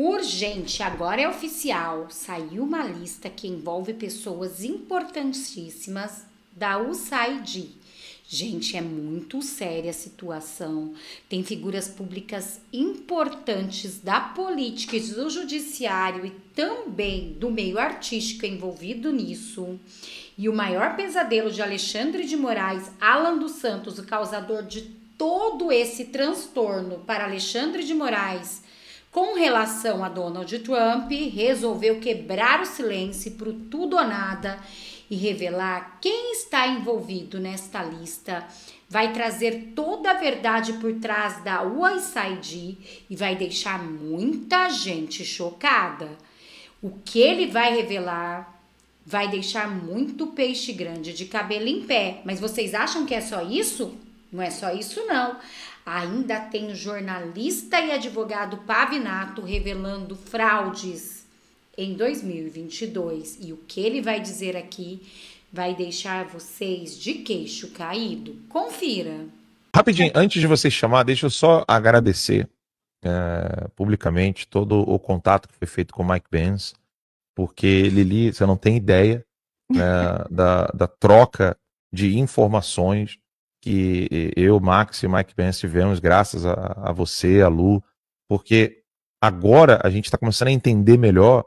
Urgente, agora é oficial. Saiu uma lista que envolve pessoas importantíssimas da USAID. Gente, é muito séria a situação. Tem figuras públicas importantes da política e do judiciário e também do meio artístico envolvido nisso. E o maior pesadelo de Alexandre de Moraes, Alan dos Santos, o causador de todo esse transtorno para Alexandre de Moraes, com relação a Donald Trump, resolveu quebrar o silêncio pro tudo ou nada e revelar quem está envolvido nesta lista. Vai trazer toda a verdade por trás da USAID e vai deixar muita gente chocada. O que ele vai revelar vai deixar muito peixe grande de cabelo em pé. Mas vocês acham que é só isso? Não é só isso, não. Ainda tem o jornalista e advogado Pavinato revelando fraudes em 2022. E o que ele vai dizer aqui vai deixar vocês de queixo caído. Confira. Rapidinho, antes de você chamar, deixa eu só agradecer publicamente todo o contato que foi feito com o Mike Pence, porque, Lili, você não tem ideia, né, da troca de informações que eu, Max e Mike Pence tivemos graças a você, a Lu, porque agora a gente está começando a entender melhor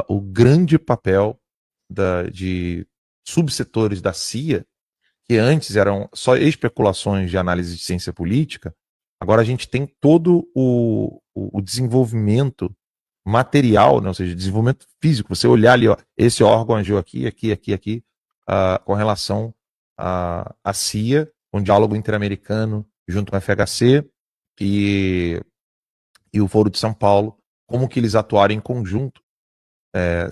o grande papel de subsetores da CIA, que antes eram só especulações de análise de ciência política. Agora a gente tem todo o desenvolvimento material, né, ou seja, desenvolvimento físico. Você olhar ali, ó, esse órgão agiu aqui, com relação a CIA, um diálogo interamericano junto com a FHC e o Foro de São Paulo, como que eles atuaram em conjunto,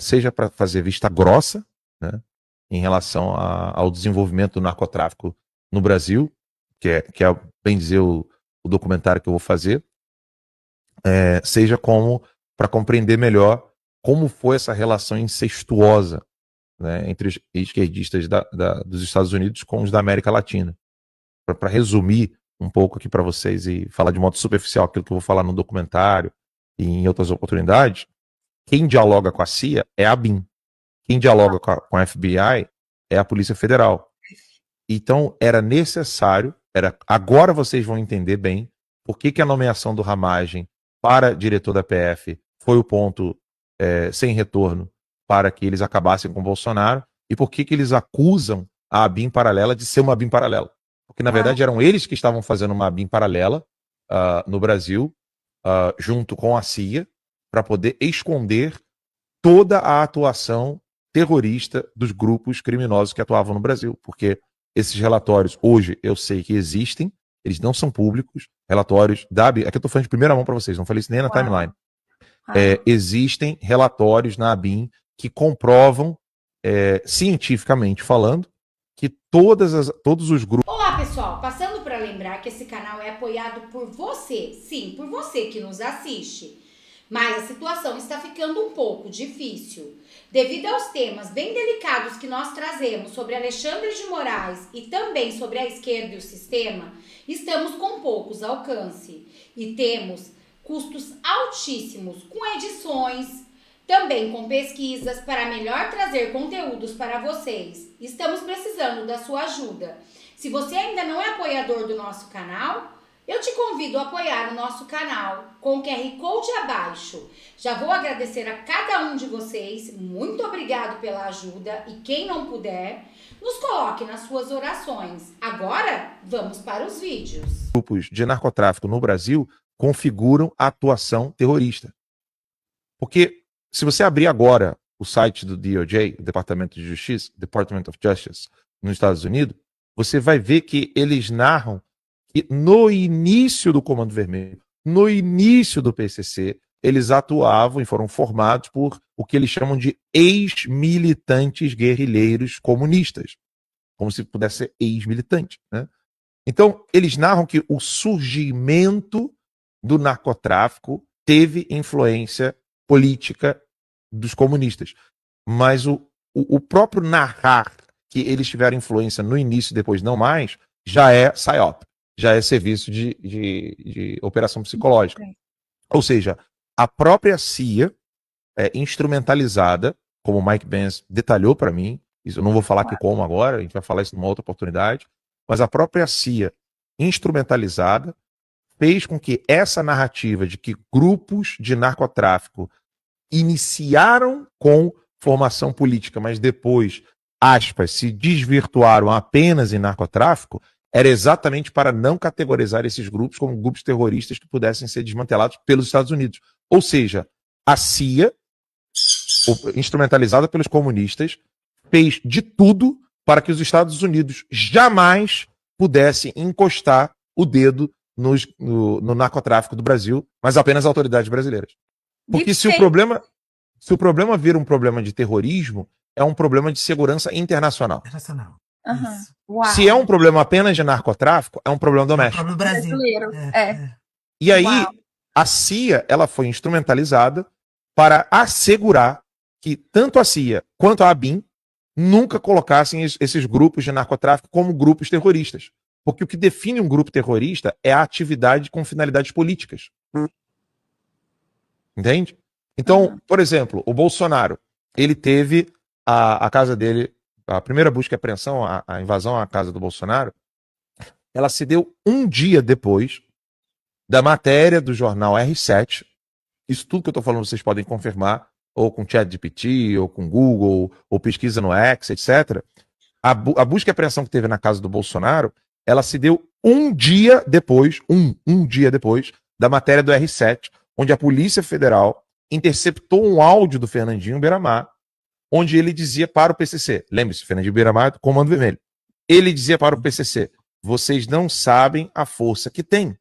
seja para fazer vista grossa, né, em relação ao desenvolvimento do narcotráfico no Brasil, que é bem dizer o documentário que eu vou fazer, seja como para compreender melhor como foi essa relação incestuosa, né, entre os esquerdistas dos Estados Unidos com os da América Latina. Para resumir um pouco aqui para vocês e falar de modo superficial aquilo que eu vou falar no documentário e em outras oportunidades, quem dialoga com a CIA é a BIM. Quem dialoga com a FBI é a Polícia Federal. Então era necessário, agora vocês vão entender bem por que a nomeação do Ramagem para diretor da PF foi o ponto sem retorno para que eles acabassem com o Bolsonaro, e por que eles acusam a ABIN paralela de ser uma ABIN paralela. Porque, na verdade, eram eles que estavam fazendo uma ABIN paralela no Brasil, junto com a CIA, para poder esconder toda a atuação terrorista dos grupos criminosos que atuavam no Brasil. Porque esses relatórios, hoje, eu sei que existem, eles não são públicos, relatórios da ABIN, aqui eu estou falando de primeira mão para vocês, não falei isso nem na timeline. Existem relatórios na ABIN que comprovam, cientificamente falando, que todos os grupos... Olá, pessoal! Passando para lembrar que esse canal é apoiado por você. Sim, por você que nos assiste. Mas a situação está ficando um pouco difícil. Devido aos temas bem delicados que nós trazemos sobre Alexandre de Moraes e também sobre a esquerda e o sistema, estamos com poucos alcance. E temos custos altíssimos com edições, também com pesquisas para melhor trazer conteúdos para vocês. Estamos precisando da sua ajuda. Se você ainda não é apoiador do nosso canal, eu te convido a apoiar o nosso canal com o QR Code abaixo. Já vou agradecer a cada um de vocês. Muito obrigado pela ajuda e quem não puder, nos coloque nas suas orações. Agora, vamos para os vídeos. Grupos de narcotráfico no Brasil configuram a atuação terrorista. Porque se você abrir agora o site do DOJ, Departamento de Justiça, Department of Justice, nos Estados Unidos, você vai ver que eles narram que no início do Comando Vermelho, no início do PCC, eles atuavam e foram formados por o que eles chamam de ex-militantes guerrilheiros comunistas. Como se pudesse ser ex-militante, né? Então, eles narram que o surgimento do narcotráfico teve influência política dos comunistas. Mas o próprio narrar que eles tiveram influência no início e depois não mais, já é PSYOP, já é serviço de operação psicológica. Ou seja, a própria CIA é instrumentalizada, como o Mike Pence detalhou para mim, isso eu não vou falar aqui como agora, a gente vai falar isso numa outra oportunidade, mas a própria CIA instrumentalizada fez com que essa narrativa de que grupos de narcotráfico iniciaram com formação política, mas depois, aspas, se desvirtuaram apenas em narcotráfico, era exatamente para não categorizar esses grupos como grupos terroristas que pudessem ser desmantelados pelos Estados Unidos. Ou seja, a CIA, instrumentalizada pelos comunistas, fez de tudo para que os Estados Unidos jamais pudessem encostar o dedo no narcotráfico do Brasil, mas apenas autoridades brasileiras. Porque se o problema vir um problema de terrorismo, é um problema de segurança internacional. Uhum. Se é um problema apenas de narcotráfico, é um problema doméstico. É um problema brasileiro. E aí, a CIA ela foi instrumentalizada para assegurar que tanto a CIA quanto a ABIN nunca colocassem esses grupos de narcotráfico como grupos terroristas. Porque o que define um grupo terrorista é a atividade com finalidades políticas. Entende? Então, por exemplo, o Bolsonaro, ele teve a casa dele, a primeira busca e apreensão, a invasão à casa do Bolsonaro, ela se deu um dia depois da matéria do jornal R7. Isso tudo que eu estou falando vocês podem confirmar, ou com ChatGPT, ou com Google, ou pesquisa no X, etc. A busca e apreensão que teve na casa do Bolsonaro, ela se deu um dia depois, um dia depois, da matéria do R7, onde a Polícia Federal interceptou um áudio do Fernandinho Beiramar, onde ele dizia para o PCC, lembre-se, Fernandinho Beiramar do Comando Vermelho, ele dizia para o PCC, vocês não sabem a força que tem.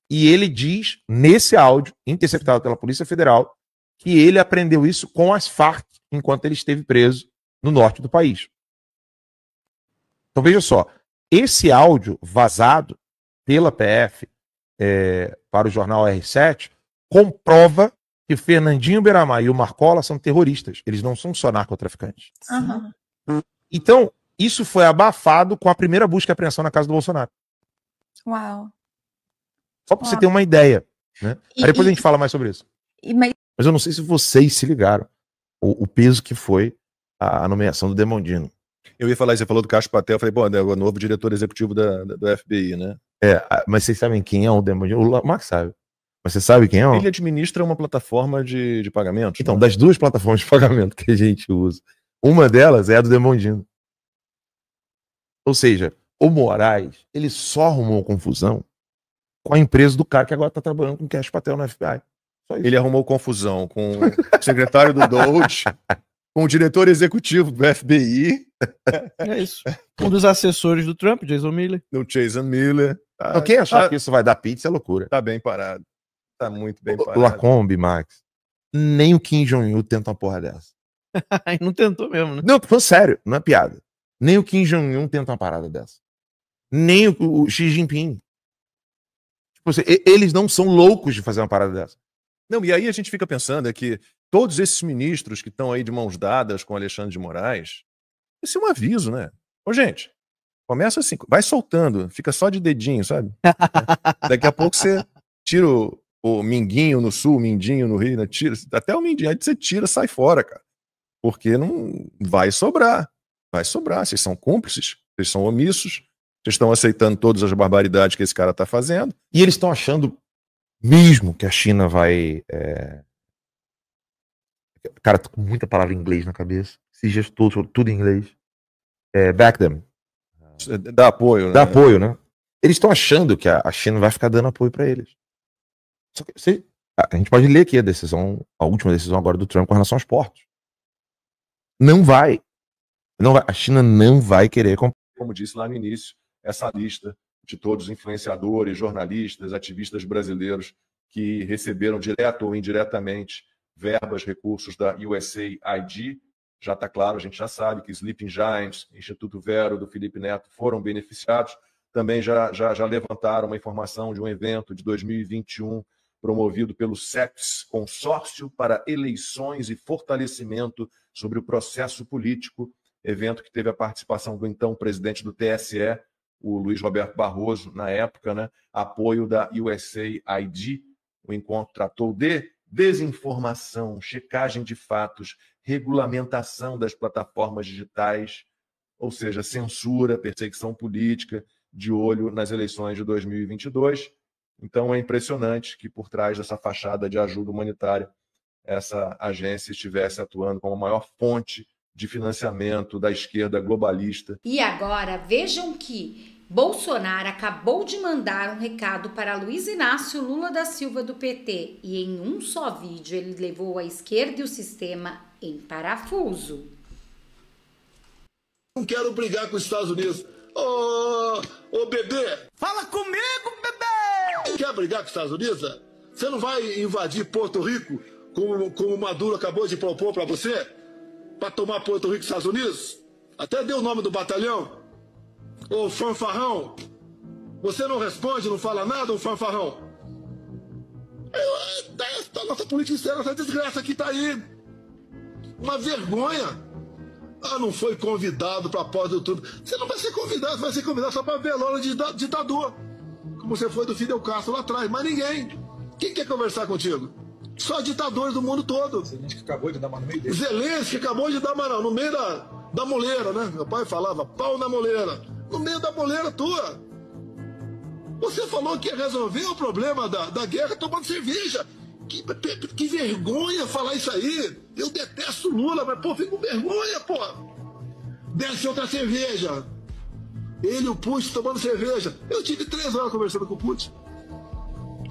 E ele diz, nesse áudio, interceptado pela Polícia Federal, que ele aprendeu isso com as Farc, enquanto ele esteve preso no norte do país. Então veja só, esse áudio vazado pela PF para o jornal R7 comprova que Fernandinho Beiramar e o Marcola são terroristas. Eles não são só narcotraficantes. Uhum. Então, isso foi abafado com a primeira busca e apreensão na casa do Bolsonaro. Uau. Só para você ter uma ideia. Né? Aí depois a gente fala mais sobre isso. Mas eu não sei se vocês se ligaram o peso que foi a nomeação do Demondino. Eu ia falar, você falou do Cássio Patel, eu falei, é o novo diretor executivo do FBI, né? Mas vocês sabem quem é o Demondino? O Max sabe. Mas você sabe quem é? Ele administra uma plataforma de pagamento. Então, das duas plataformas de pagamento que a gente usa, uma delas é a do Demondino. Ou seja, o Moraes, ele só arrumou confusão com a empresa do cara que agora está trabalhando com o Cássio Patel no FBI. Só isso. Ele arrumou confusão com o secretário do Doge, com o diretor executivo do FBI. É isso. Um dos assessores do Trump, Jason Miller. O Jason Miller. Então, quem achar que isso vai dar pizza é loucura. Tá bem parado. Tá muito bem parado. Lacombe, Max. Nem o Kim Jong-un tenta uma porra dessa. Não tentou mesmo, né? Não, tô sério, não é piada. Nem o Kim Jong-un tenta uma parada dessa. Nem o Xi Jinping. Tipo assim, eles não são loucos de fazer uma parada dessa. Não, e aí a gente fica pensando que todos esses ministros que estão aí de mãos dadas com Alexandre de Moraes, esse é um aviso, né? Ô, gente, começa assim, vai soltando, fica só de dedinho, sabe? Daqui a pouco você tira o minguinho no sul, o mindinho no rio, né? Tira, até o mindinho, aí você tira, sai fora, cara. Porque não vai sobrar. Vai sobrar. Vocês são cúmplices, vocês são omissos, vocês estão aceitando todas as barbaridades que esse cara tá fazendo. E eles estão achando mesmo que a China vai... Cara, tô com muita palavra em inglês na cabeça. Esses dias tudo em inglês. Back them. Dá apoio, né? Dá apoio, né? Eles estão achando que a China vai ficar dando apoio para eles. Só que a gente pode ler aqui a última decisão agora do Trump com relação aos portos. Não vai. A China não vai querer comprar. Como disse lá no início, essa lista de todos os influenciadores, jornalistas, ativistas brasileiros que receberam direto ou indiretamente verbas, recursos da USAID. Já está claro, a gente já sabe que Sleeping Giants, Instituto Vero, do Felipe Neto, foram beneficiados. Também já levantaram uma informação de um evento de 2021 promovido pelo CEPS, Consórcio para Eleições e Fortalecimento sobre o Processo Político, evento que teve a participação do então presidente do TSE, o Luiz Roberto Barroso, na época, né? Apoio da USAID. O encontro tratou de desinformação, checagem de fatos, regulamentação das plataformas digitais, ou seja, censura, perseguição política, de olho nas eleições de 2022. Então, é impressionante que, por trás dessa fachada de ajuda humanitária, essa agência estivesse atuando como a maior fonte de financiamento da esquerda globalista. E agora, vejam que Bolsonaro acabou de mandar um recado para Luiz Inácio Lula da Silva do PT e em um só vídeo ele levou a esquerda e o sistema em parafuso. Não quero brigar com os Estados Unidos. Ô bebê! Fala comigo, bebê! Quer brigar com os Estados Unidos? Você não vai invadir Porto Rico como o Maduro acabou de propor para você? Para tomar Porto Rico e Estados Unidos? Até deu o nome do batalhão. Ô fanfarrão! Você não responde, não fala nada, ô fanfarrão? A nossa política externa, essa desgraça que tá aí. Uma vergonha. Não foi convidado para a posse do YouTube. Você não vai ser convidado, vai ser convidado só para velório de ditador. Como você foi do Fidel Castro lá atrás. Mas ninguém. Quem quer conversar contigo? Só ditadores do mundo todo. Zelensky acabou de dar uma no meio dele. Zelensky acabou de dar uma no meio da moleira, né? Meu pai falava pau na moleira. No meio da moleira tua. Você falou que ia resolver o problema da guerra tomando cerveja. Que vergonha falar isso aí. Eu detesto Lula, mas, pô, fico com vergonha, pô. Desce outra cerveja. Ele e o Putin tomando cerveja. Eu tive 3 horas conversando com o Putin.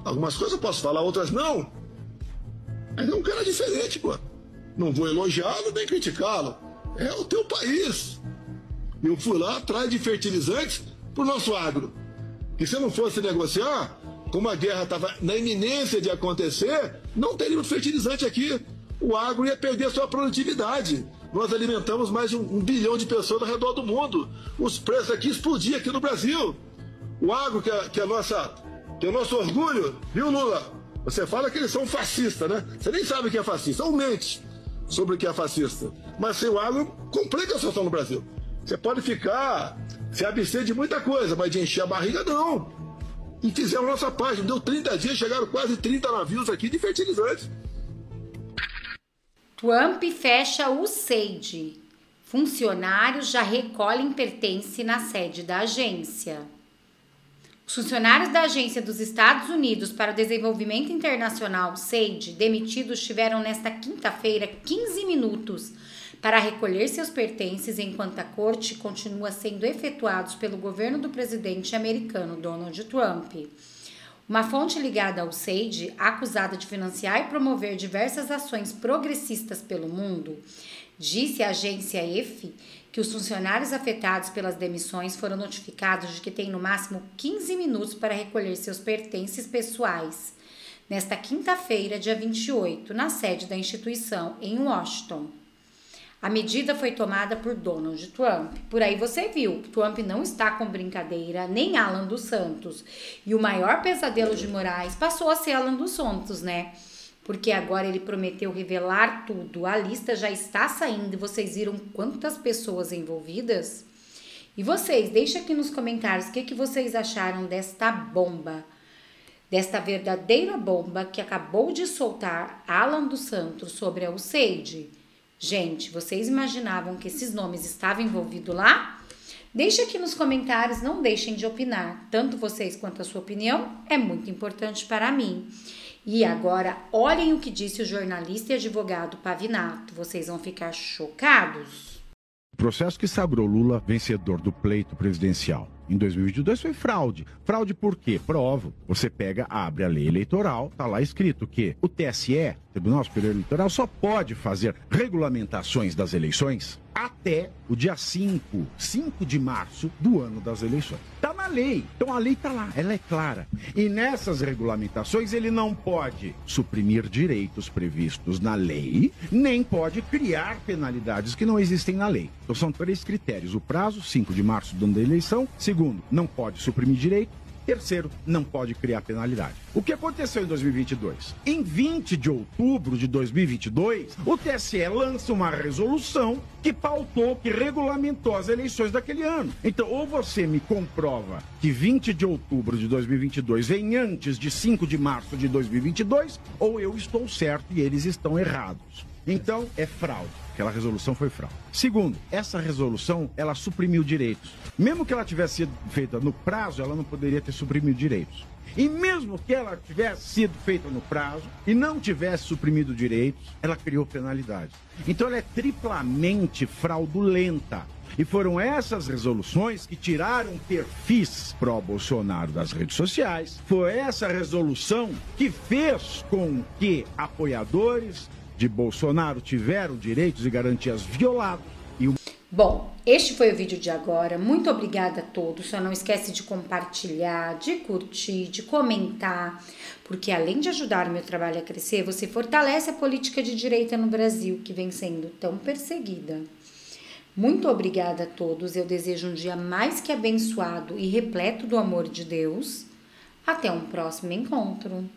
Algumas coisas eu posso falar, outras não. Mas é um cara diferente, pô. Não vou elogiá-lo nem criticá-lo. É o teu país. Eu fui lá atrás de fertilizantes pro nosso agro. E se eu não fosse negociar, como a guerra estava na iminência de acontecer, não teríamos fertilizante aqui. O agro ia perder a sua produtividade. Nós alimentamos mais de 1 bilhão de pessoas ao redor do mundo. Os preços aqui explodiam aqui no Brasil. O agro, que é o nosso orgulho, viu, Lula? Você fala que eles são fascistas, né? Você nem sabe o que é fascista, ou mente sobre o que é fascista. Mas sem o agro, complica a situação no Brasil. Você pode se abster de muita coisa, mas de encher a barriga, não. E fizeram a nossa parte. Deu 30 dias, chegaram quase 30 navios aqui de fertilizantes. Trump fecha o USAID. Funcionários já recolhem pertence na sede da agência. Os funcionários da Agência dos Estados Unidos para o Desenvolvimento Internacional, USAID, demitidos, tiveram nesta quinta-feira 15 minutos para recolher seus pertences enquanto a corte continua sendo efetuados pelo governo do presidente americano Donald Trump. Uma fonte ligada ao USAID, acusada de financiar e promover diversas ações progressistas pelo mundo, disse à agência EFE que os funcionários afetados pelas demissões foram notificados de que têm no máximo 15 minutos para recolher seus pertences pessoais, nesta quinta-feira, dia 28, na sede da instituição em Washington. A medida foi tomada por Donald Trump. Por aí você viu, Trump não está com brincadeira, nem Alan dos Santos. E o maior pesadelo de Moraes passou a ser Alan dos Santos, né? Porque agora ele prometeu revelar tudo. A lista já está saindo e vocês viram quantas pessoas envolvidas? E vocês, deixem aqui nos comentários o que vocês acharam desta bomba. Desta verdadeira bomba que acabou de soltar Alan dos Santos sobre a USAID. Gente, vocês imaginavam que esses nomes estavam envolvidos lá? Deixe aqui nos comentários, não deixem de opinar. Tanto vocês quanto a sua opinião é muito importante para mim. E agora, olhem o que disse o jornalista e advogado Pavinato. Vocês vão ficar chocados. O processo que sagrou Lula vencedor do pleito presidencial em 2022 foi fraude. Fraude por quê? Provo. Você pega, abre a lei eleitoral, tá lá escrito que o TSE, Tribunal Superior Eleitoral, só pode fazer regulamentações das eleições até o dia 5 de março do ano das eleições. Tá na lei. Então a lei tá lá, ela é clara. E nessas regulamentações ele não pode suprimir direitos previstos na lei, nem pode criar penalidades que não existem na lei. Então são 3 critérios. O prazo, 5 de março do ano da eleição. Segundo, não pode suprimir direito. Terceiro, não pode criar penalidade. O que aconteceu em 2022? Em 20 de outubro de 2022, o TSE lança uma resolução que pautou, que regulamentou as eleições daquele ano. Então, ou você me comprova que 20 de outubro de 2022 vem antes de 5 de março de 2022, ou eu estou certo e eles estão errados. Então, é fraude. Aquela resolução foi fraude. Segundo, essa resolução, ela suprimiu direitos. Mesmo que ela tivesse sido feita no prazo, ela não poderia ter suprimido direitos. E mesmo que ela tivesse sido feita no prazo e não tivesse suprimido direitos, ela criou penalidade. Então ela é triplamente fraudulenta. E foram essas resoluções que tiraram perfis pró-Bolsonaro das redes sociais. Foi essa resolução que fez com que apoiadores de Bolsonaro tiveram direitos e garantias violados. Bom, este foi o vídeo de agora. Muito obrigada a todos. Só não esquece de compartilhar, de curtir, de comentar, porque além de ajudar o meu trabalho a crescer, você fortalece a política de direita no Brasil, que vem sendo tão perseguida. Muito obrigada a todos. Eu desejo um dia mais que abençoado e repleto do amor de Deus. Até um próximo encontro.